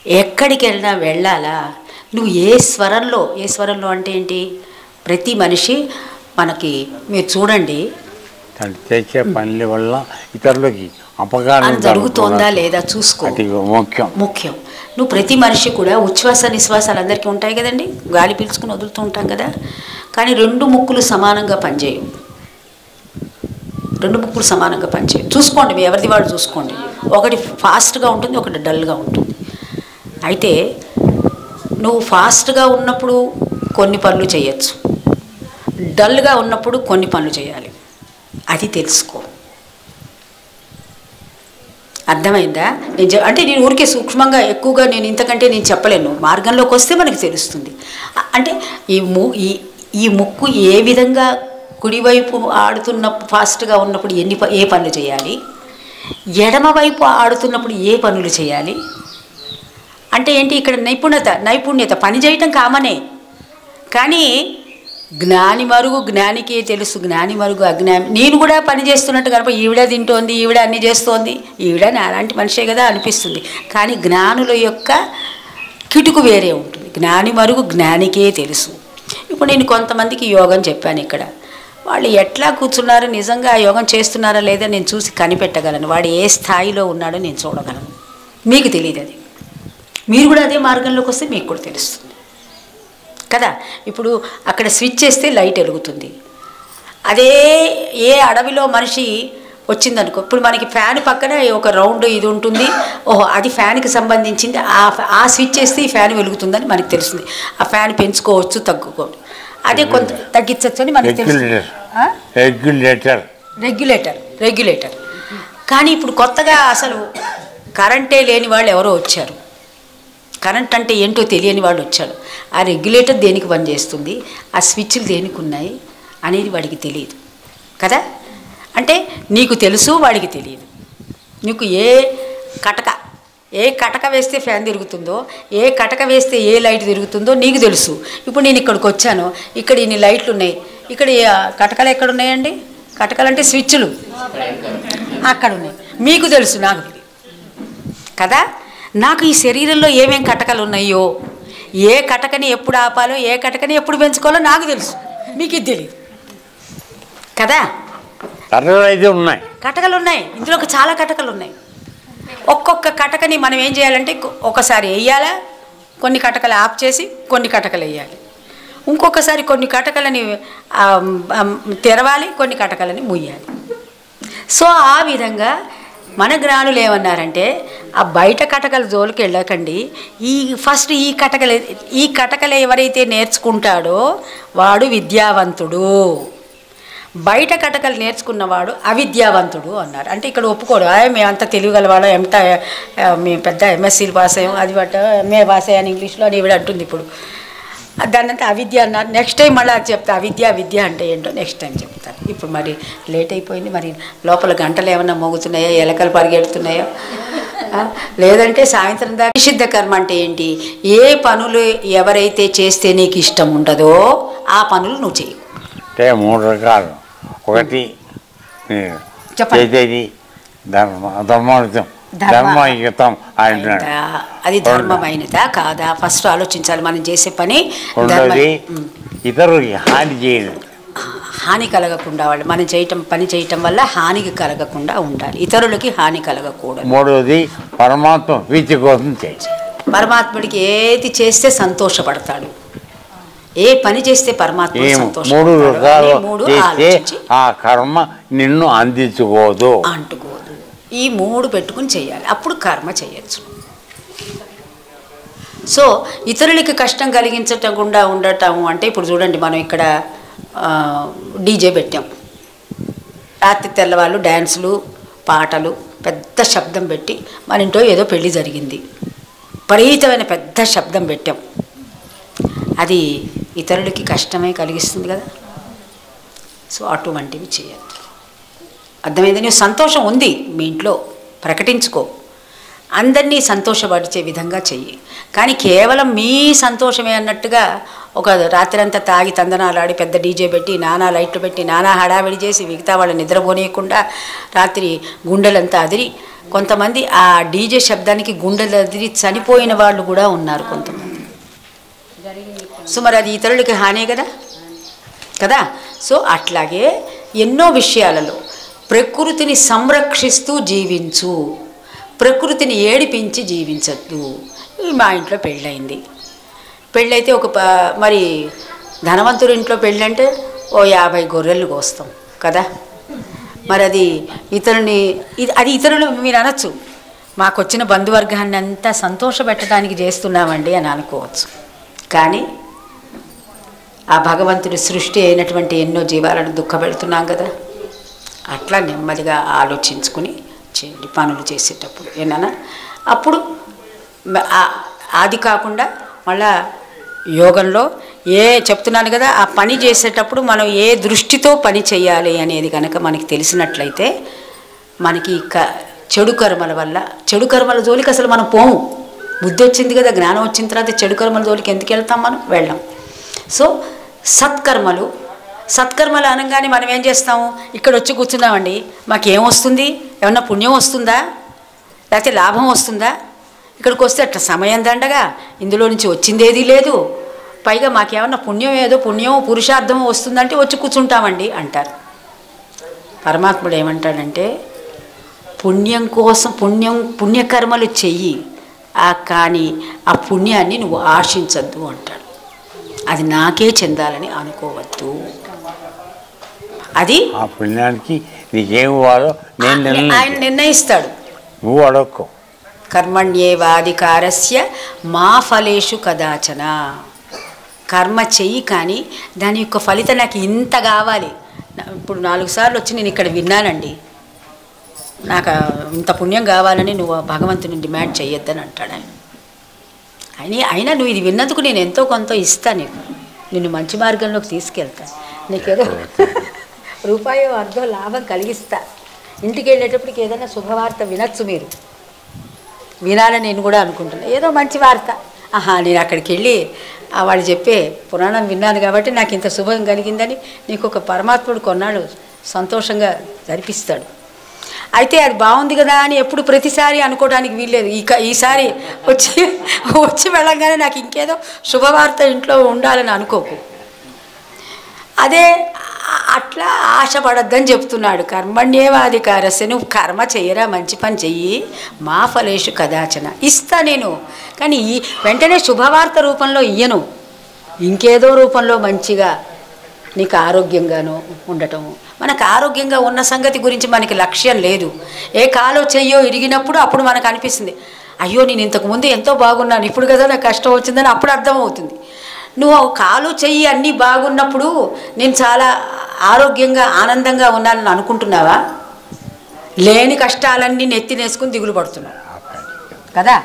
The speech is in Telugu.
ఎక్కడికి వెళ్ళాలా, నువ్వు ఏ స్వరంలో అంటే ఏంటి, ప్రతి మనిషి మనకి మీరు చూడండి చేసే పనుల వల్ల ఇతరులకి అపకారం జరుగుతోందా లేదా చూసుకో, ముఖ్యం. నువ్వు ప్రతి మనిషి కూడా ఉచ్ఛ్వాస నిశ్వాసాలు అందరికీ ఉంటాయి కదండి, గాలి పీల్చుకుని వదులుతూ ఉంటాం కదా, కానీ రెండు ముక్కులు సమానంగా పనిచేయవు. చూసుకోండి, మీ ఎవరిది వాళ్ళు చూసుకోండి. ఒకటి ఫాస్ట్గా ఉంటుంది, ఒకటి డల్గా ఉంటుంది. అయితే నువ్వు ఫాస్ట్గా ఉన్నప్పుడు కొన్ని పనులు చేయొచ్చు, డల్గా ఉన్నప్పుడు కొన్ని పనులు చేయాలి. అది తెలుసుకో. అర్థమైందా? అంటే నేను ఊరికే సూక్ష్మంగా ఎక్కువగా నేను ఇంతకంటే నేను చెప్పలేను. మార్గంలోకి వస్తే మనకి తెలుస్తుంది. అంటే ఈ ముక్కు ఏ విధంగా కుడివైపు ఆడుతున్నప్పుడు ఫాస్ట్గా ఉన్నప్పుడు ఏ పనులు చేయాలి, ఎడమవైపు ఆడుతున్నప్పుడు ఏ పనులు చేయాలి అంటే ఏంటి, ఇక్కడ నైపుణ్యత పని చేయటం కామనే, కానీ జ్ఞాని మరుగు జ్ఞానికే తెలుసు, జ్ఞాని మరుగు అజ్ఞాని. నేను కూడా పని చేస్తున్నట్టు కనుక ఈవిడ తింటోంది, ఈవిడ అన్నీ చేస్తోంది, ఈవిడ అలాంటి మనిషే కదా అనిపిస్తుంది. కానీ జ్ఞానుల యొక్క కిటుకు వేరే ఉంటుంది. జ్ఞాని మరుగు జ్ఞానికే తెలుసు. ఇప్పుడు నేను కొంతమందికి యోగం చెప్పాను, ఇక్కడ వాళ్ళు ఎట్లా కూర్చున్నారో, నిజంగా ఆ యోగం చేస్తున్నారా లేదా నేను చూసి కనిపెట్టగలను. వాడు ఏ స్థాయిలో ఉన్నాడో నేను చూడగలను. మీకు తెలియదు అది. మీరు కూడా అదే మార్గంలోకి వస్తే మీకు కూడా తెలుస్తుంది కదా. ఇప్పుడు అక్కడ స్విచ్ చేస్తే లైట్ వెలుగుతుంది. అదే ఏ అడవిలో మనిషి వచ్చిందనుకో, ఇప్పుడు మనకి ఫ్యాన్ పక్కన ఒక రౌండ్ ఇది ఉంటుంది, ఓహో అది ఫ్యాన్కి సంబంధించింది, ఆ స్విచ్ చేస్తే ఈ ఫ్యాన్ వెలుగుతుందని మనకు తెలుస్తుంది. ఆ ఫ్యాన్ పెంచుకోవచ్చు, తగ్గుకోవచ్చు, అదే కొంత తగ్గించవచ్చు అని మనకు తెలుస్తుంది. రెగ్యులేటర్. కానీ ఇప్పుడు కొత్తగా అసలు కరెంటే లేని వాళ్ళు ఎవరో వచ్చారు, కరెంట్ అంటే ఏంటో తెలియని వాడు వచ్చాడు. ఆ రెగ్యులేటర్ దేనికి పనిచేస్తుంది, ఆ స్విచ్లు దేనికి ఉన్నాయి అనేది వాడికి తెలియదు కదా. అంటే నీకు తెలుసు, వాడికి తెలియదు. నీకు ఏ కటక వేస్తే ఫ్యాన్ తిరుగుతుందో, ఏ కటక వేస్తే ఏ లైట్ తిరుగుతుందో నీకు తెలుసు. ఇప్పుడు నేను ఇక్కడికి వచ్చాను, ఇక్కడ ఇన్ని లైట్లు ఉన్నాయి, ఇక్కడ కటకలు ఎక్కడ ఉన్నాయండి? కటకలు అంటే స్విచ్లు అక్కడ ఉన్నాయి. మీకు తెలుసు, నాకు తెలియదు కదా. నాకు ఈ శరీరంలో ఏమేం కటకలు ఉన్నాయో, ఏ కటకని ఎప్పుడు ఆపాలో, ఏ కటకని ఎప్పుడు పెంచుకోవాలో నాకు తెలుసు, మీకు ఇది తెలియదు కదా. కటకలు ఉన్నాయి, ఇందులో చాలా కటకలు ఉన్నాయి. ఒక్కొక్క కటకని మనం ఏం చేయాలంటే ఒకసారి వేయాలా, కొన్ని కటకలు ఆఫ్ చేసి కొన్ని కటకలు వేయాలి, ఇంకొకసారి కొన్ని కటకలని తెరవాలి, కొన్ని కటకలని ముయ్యాలి. సో ఆ విధంగా మన జ్ఞానులు ఏమన్నారంటే, ఆ బయట కటకల జోలికి వెళ్ళకండి, ఈ కటకలు ఎవరైతే నేర్చుకుంటాడో వాడు విద్యావంతుడు, బయట కటకలు నేర్చుకున్నవాడు అవిద్యావంతుడు అన్నారు. అంటే ఇక్కడ ఒప్పుకోడు, మేము అంత తెలియగలవాడు, మేము పెద్ద ఎంఎస్సీలు పాస్ అయ్యాం, అది బట్ట ఎంఏ పాస్ అయ్యాను ఇంగ్లీష్లో అని ఇవిడ అంటుంది. ఇప్పుడు దాన్నంతా అవిద్య అన్నారు. నెక్స్ట్ టైం మళ్ళీ అది చెప్తా, విద్య అంటే ఏంటో నెక్స్ట్ టైం చెప్తాను. ఇప్పుడు మరి లేట్ అయిపోయింది, మరి లోపల గంటలు ఏమన్నా మోగుతున్నాయో, ఎలకలు పరిగెడుతున్నాయో, లేదంటే సాయంత్రం దాకా. నిషిద్ధ కర్మ అంటే ఏంటి, ఏ పనులు ఎవరైతే చేస్తే నీకు ఇష్టం ఉండదో ఆ పనులు నువ్వు చెయ్యి. అంటే 3 రకాలు. ఒకటి చెప్పేది ధర్మయుతం అంటున్నాడు, అది ధర్మమైనదా కాదా ఫస్ట్ ఆలోచించాలి. మనం చేసే పని ఇతరులకి హాని చేయడం, హాని కలగకుండా వాళ్ళు మనం పని చేయటం వల్ల హానికి కలగకుండా ఉండాలి, ఇతరులకి హాని కలగకూడదు. మూడవది పరమాత్మ ప్రీతి కోసం చేయాలి. పరమాత్ముడికి ఏది చేస్తే సంతోషపడతాడు, ఏ పని చేస్తే పరమాత్మ సంతోషపడతాడు, ఆ కర్మ నిన్ను అందించుకోదు, అంటుకోదు. ఈ 3 పెట్టుకుని చేయాలి, అప్పుడు కర్మ చేయొచ్చు. సో ఇతరులకి కష్టం కలిగించకుండా ఉండటం అంటే, ఇప్పుడు చూడండి, మనం ఇక్కడ డీజే పెట్టాం, రాత్రి తెల్లవాళ్ళు డ్యాన్సులు పాటలు పెద్ద శబ్దం పెట్టి, మన ఇంట్లో ఏదో పెళ్ళి జరిగింది, విపరీతమైన పెద్ద శబ్దం పెట్టాం, అది ఇతరులకి కష్టమే కలిగిస్తుంది కదా. సో అటువంటివి చేయద్దు. అర్థమైంది? నీవు సంతోషం ఉంది మీ ఇంట్లో ప్రకటించుకో, అందరినీ సంతోషపరిచే విధంగా చెయ్యి. కానీ కేవలం మీ సంతోషమే అన్నట్టుగా ఒక రాత్రంతా తాగి తందనాలాడి పెద్ద డీజే పెట్టి నానా లైట్లు పెట్టి నానా హడావిడి చేసి మిగతా వాళ్ళని నిద్రపోనీయకుండా రాత్రి గుండెలంతా అదిరి కొంతమంది ఆ డీజే శబ్దానికి గుండెలు అదిరి చనిపోయిన వాళ్ళు కూడా ఉన్నారు కొంతమంది. సో మరి అది ఇతరులకి హానే కదా కదా. సో అట్లాగే ఎన్నో విషయాలలో ప్రకృతిని సంరక్షిస్తూ జీవించు, ప్రకృతిని ఏడిపించి జీవించద్దు. మా ఇంట్లో పెళ్ళయింది, పెళ్ళైతే మరి ధనవంతుడి ఇంట్లో పెళ్ళంటే ఓ 50 గొర్రెలు కోస్తాం కదా. మరి అది ఇతరులు మీరు అనొచ్చు, మాకు వచ్చిన బంధువర్గాన్ని అంతా సంతోషపెట్టడానికి చేస్తున్నామండి అని అనుకోవచ్చు. కానీ ఆ భగవంతుడి సృష్టి అయినటువంటి ఎన్నో జీవాలను దుఃఖపెడుతున్నాం కదా. అట్లా నెమ్మదిగా ఆలోచించుకుని చేయండి పనులు చేసేటప్పుడు. ఏమన్నా అప్పుడు అది కాకుండా మళ్ళా యోగంలో చెప్తున్నాను కదా, ఆ పని చేసేటప్పుడు మనం ఏ దృష్టితో పని చేయాలి అనేది కనుక మనకి తెలిసినట్లయితే మనకి చెడు కర్మల వల్ల, చెడు కర్మల జోలికి అసలు మనం పోము. బుద్ధి వచ్చింది కదా, జ్ఞానం వచ్చిన తర్వాత చెడు కర్మల జోలికి ఎందుకు వెళ్తాం, మనం వెళ్ళాం. సో సత్కర్మలు అనగానే మనం ఏం చేస్తాము, ఇక్కడ వచ్చి కూర్చున్నామండి, మాకేమొస్తుంది, ఏమన్నా పుణ్యం వస్తుందా, లేకపోతే లాభం వస్తుందా, ఇక్కడికి వస్తే అట్లా సమయం దండగా ఇందులో నుంచి వచ్చిందేదీ లేదు, పైగా మాకేమన్నా పుణ్యం పురుషార్థమో వస్తుందంటే వచ్చి కూర్చుంటామండి అంటారు. పరమాత్ముడు ఏమంటాడంటే పుణ్యం కోసం పుణ్యకర్మలు చెయ్యి, కానీ ఆ పుణ్యాన్ని నువ్వు ఆశించద్దు అంటాడు. అది నాకే చెందాలని అనుకోవద్దు. అది ఆ పుణ్యానికి నీకేం ఇవ్వాలో ఆయన నిర్ణయిస్తాడు. నువ్వు అడక్కో. కర్మణ్యేవాధికారస్య మా ఫలేషు కదాచన. కర్మ చెయ్యి, కానీ దాని యొక్క ఫలితం నాకు ఇంత కావాలి. ఇప్పుడు 4 సార్లు వచ్చి నేను ఇక్కడ విన్నానండి, నాకు ఇంత పుణ్యం కావాలని నువ్వు భగవంతుని డిమాండ్ చెయ్యొద్దని అంటాడు ఆయన. అయినా నువ్వు ఇది విన్నందుకు నేను ఎంతో కొంత ఇస్తాను, నిన్ను మంచి మార్గంలోకి తీసుకెళ్తాను, నీకేదో రూపాయో అర్ధో లాభం కలిగిస్తా. ఇంటికి వెళ్ళేటప్పటికి ఏదైనా శుభవార్త వినొచ్చు, మీరు వినాలని నేను కూడా అనుకుంటున్నాను. ఏదో మంచి వార్త, నేను అక్కడికి వెళ్ళి వాళ్ళు చెప్పే పురాణం విన్నాను కాబట్టి నాకు ఇంత శుభం కలిగిందని నీకు ఒక పరమాత్ముడు కొన్నాడు సంతోషంగా జరిపిస్తాడు. అయితే అది బాగుంది కదా అని ఎప్పుడు ప్రతిసారి అనుకోవడానికి వీల్లేదు. ఈసారి వచ్చి వెళ్ళంగానే నాకు ఇంకేదో శుభవార్త ఇంట్లో ఉండాలని అనుకోకు. అదే అట్లా ఆశపడద్దని చెప్తున్నాడు. కర్మణ్యేవాధికారస్య, నువ్వు కర్మ చెయ్యరా, మంచి పని చెయ్యి, మా ఫలేషు కదాచన, ఇస్తా నేను, కానీ వెంటనే శుభవార్త రూపంలో ఇయ్యను, ఇంకేదో రూపంలో మంచిగా నీకు ఆరోగ్యంగానూ ఉండటము. మనకు ఆరోగ్యంగా ఉన్న సంగతి గురించి మనకి లక్ష్యం లేదు. ఏ కాలో చెయ్యో ఇరిగినప్పుడు అప్పుడు మనకు అనిపిస్తుంది, అయ్యో నేను ఇంతకుముందు ఎంతో బాగున్నాను, ఇప్పుడు కదా నాకు కష్టం వచ్చిందని అప్పుడు అర్థమవుతుంది. నువ్వు కాలు చెయ్యి అన్నీ బాగున్నప్పుడు నేను చాలా ఆరోగ్యంగా ఆనందంగా ఉన్నానని అనుకుంటున్నావా? లేని కష్టాలన్నీ నెత్తినేసుకుని దిగులు పడుతున్నావు కదా.